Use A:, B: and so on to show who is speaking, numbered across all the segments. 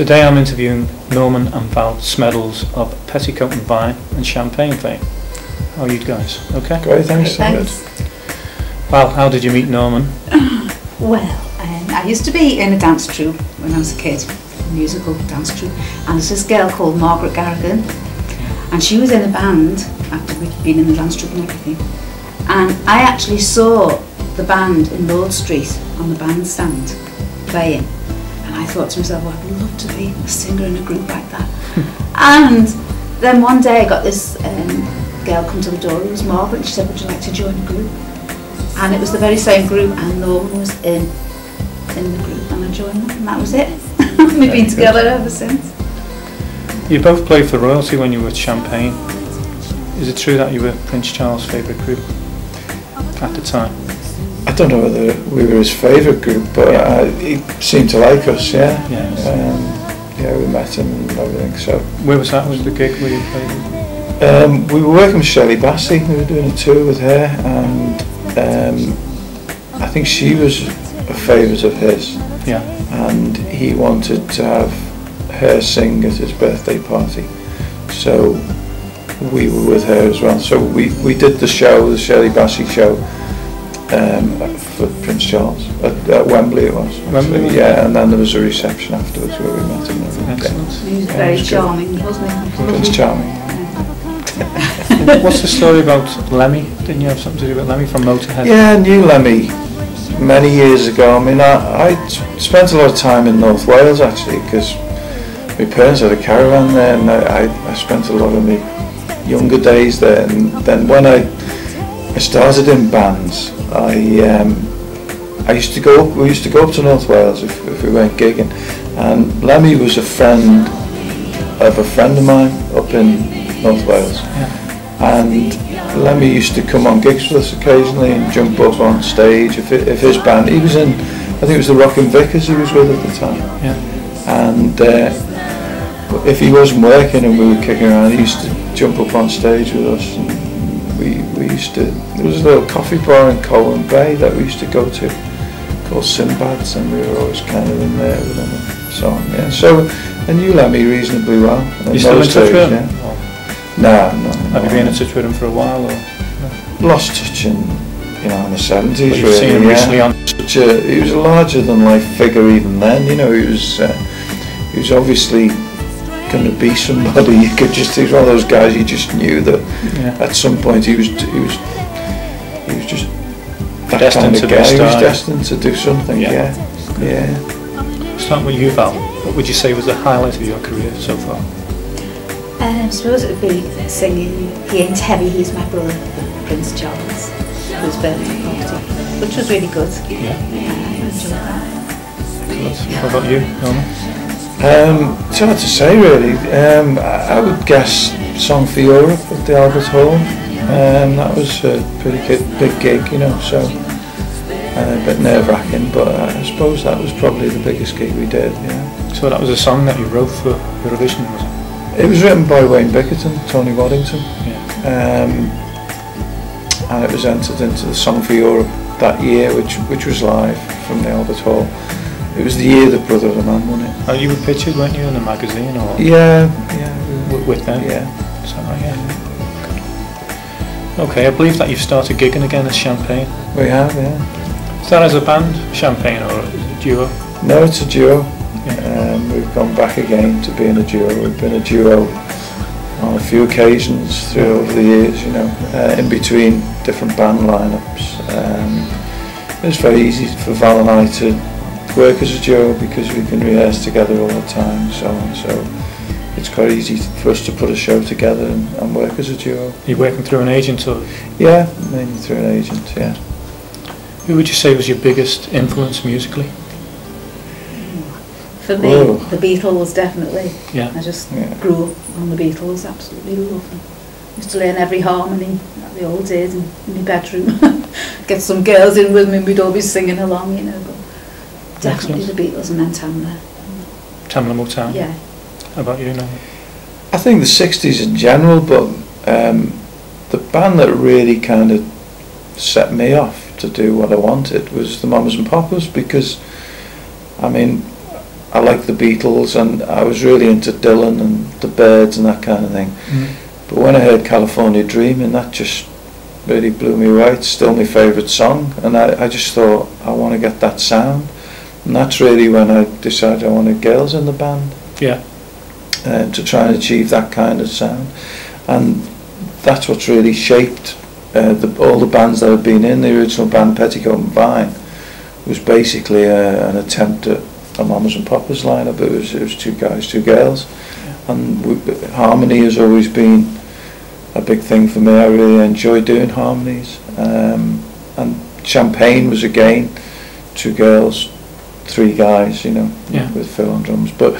A: Today I'm interviewing Norman and Val Smeddles of Petticoat and Vine and Champagne fame. How are you guys? Okay?
B: Great, thanks.
C: Thanks.
A: Val, how did you meet Norman?
C: Well, I used to be in a dance troupe when I was a kid, a musical dance troupe, and there's this girl called Margaret Garrigan, and she was in a band after we'd been in the dance troupe and everything. And I actually saw the band in Lord Street on the bandstand playing, and I thought to myself, well, I'd love to be a singer in a group like that. And then one day I got this girl come to the door. It was Margaret, and she said, would you like to join a group? And it was the very same group, and Norman was in the group, and I joined them, and that was it. We've been together ever since.
A: You both played for royalty when you were at Champagne. Is it true that you were Prince Charles' favourite group at the time?
B: I don't know whether we were his favourite group, but he seemed to like us, yeah. Yeah, we met him and everything, so.
A: Where was that? Was the gig where you played?
B: We were working with Shelley Bassey. We were doing a tour with her, and I think she was a favourite of his.
A: Yeah.
B: And he wanted to have her sing at his birthday party, so we were with her as well. So we did the show, the Shelley Bassey show, for Prince Charles at Wembley. It was.
A: Wembley.
B: Yeah, and then there was a reception afterwards where we met him.
A: Excellent.
C: He was very charming, wasn't he?
B: Prince Charming.
A: What's the story about Lemmy? Didn't you have something to do with Lemmy from Motorhead?
B: Yeah, I knew Lemmy many years ago. I mean, I spent a lot of time in North Wales actually, because my parents had a caravan there, and I spent a lot of my younger days there. And then when I started in bands, we used to go up to North Wales if we weren't gigging, and Lemmy was a friend of mine up in North Wales.
A: Yeah.
B: And Lemmy used to come on gigs with us occasionally and jump up on stage if his band, he was in, I think it was the Rockin' Vickers he was with at the time.
A: Yeah.
B: And if he wasn't working and we were kicking around, he used to jump up on stage with us, and we used to, there was a little coffee bar in Colwyn Bay that we used to go to called Sinbad's, and we were always kind of in there with him and so on. Yeah. So I knew Lemmy reasonably well.
A: You still in touch with him?
B: Yeah. No.
A: Have you been in touch with him for a while, or? No?
B: Lost touch in the 70s.
A: But you've seen him recently on.
B: He was a larger than life figure even then. You know, he was obviously going to be somebody. He was one of those guys you just knew that at some point he was just that
A: destined
B: kind of
A: to
B: guy. He was
A: star.
B: destined to do something. Yeah.
A: Start with you, Val. What would you say was the highlight of your career so far?
C: I suppose it would be singing He Ain't Heavy, He's My Brother, Prince Charles, whose birthday party, which was really good.
A: Yeah.
C: I enjoyed that.
A: Good. What about you, Norman?
B: It's hard to say really. I would guess Song for Europe at the Albert Hall. That was a pretty big gig, you know, so a bit nerve-wracking, but I suppose that was probably the biggest gig we did. Yeah.
A: So that was a song that you wrote for Eurovision, was it?
B: It was written by Wayne Bickerton, Tony Waddington,
A: Yeah.
B: and it was entered into the Song for Europe that year, which was live from the Albert Hall. It was the year that Brother of the Man won it.
A: Oh, you were pictured, weren't you, in a magazine, or?
B: Yeah.
A: With them?
B: Yeah.
A: So, Okay, I believe that you've started gigging again as Champagne.
B: We have, yeah.
A: Is that as a band, Champagne, or is it a duo?
B: No, it's a duo.
A: Yeah.
B: We've gone back again to being a duo. We've been a duo on a few occasions over the years, you know, in between different band lineups. It was very easy for Val and I to work as a duo because we can rehearse together all the time and so on. So it's quite easy for us to put a show together and work as a duo.
A: You're working through an agent, or?
B: Yeah, mainly through an agent, yeah.
A: Who would you say was your biggest influence musically?
C: For me, the Beatles, definitely.
A: Yeah.
C: I just grew up on the Beatles, absolutely love them. Used to learn every harmony like the old days in my bedroom. Get some girls in with me and we'd all be singing along, you know. But definitely the Beatles, and then Tamla.
A: Tamla Motown?
C: Yeah.
A: How about you, Noel?
B: I think the 60s in general, but the band that really kind of set me off to do what I wanted was the Mamas and Papas, because I mean I liked the Beatles, and I was really into Dylan and the Byrds and that kind of thing. But when I heard California Dreaming, that just really blew me away. It's still my favourite song, and I just thought, I want to get that sound. And that's really when I decided I wanted girls in the band.
A: Yeah.
B: To try and achieve that kind of sound. And that's what's really shaped all the bands that I've been in. The original band, Petticoat and Vine, was basically an attempt at a Mamas and Papas lineup. It was two guys, two girls. Yeah. And harmony has always been a big thing for me. I really enjoy doing harmonies. And Champagne was again two girls, three guys, you know,
A: yeah,
B: with Phil on drums. But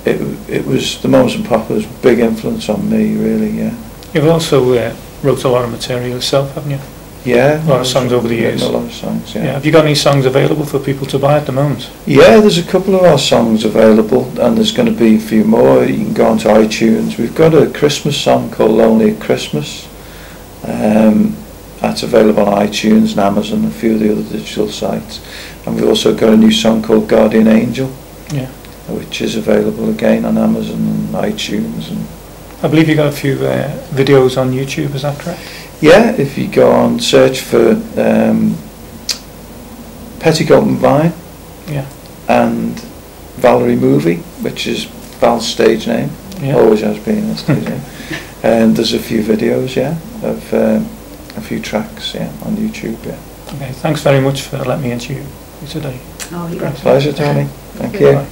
B: it was the Mamas and Papas, big influence on me, really. Yeah.
A: You've also wrote a lot of material yourself, haven't you?
B: Yeah.
A: A lot of songs over the years.
B: A lot of songs. Yeah.
A: Have you got any songs available for people to buy at the moment?
B: Yeah, there's a couple of our songs available, and there's going to be a few more. You can go onto iTunes. We've got a Christmas song called Lonely at Christmas. That's available on iTunes and Amazon and a few of the other digital sites. And we've also got a new song called Guardian Angel, yeah, which is available again on Amazon and iTunes. And
A: I believe you got a few videos on YouTube, is that correct?
B: Yeah, if you go on, search for Petticoat and Vine, yeah, and Valerie Movie, which is Val's stage name, yeah, always has been a stage name. And there's a few videos, yeah, of a few tracks, yeah, on YouTube, yeah.
A: Okay, thanks very much for letting me interview you today.
C: Oh, you're
B: pleasure, Tony. Thank you.
A: Bye.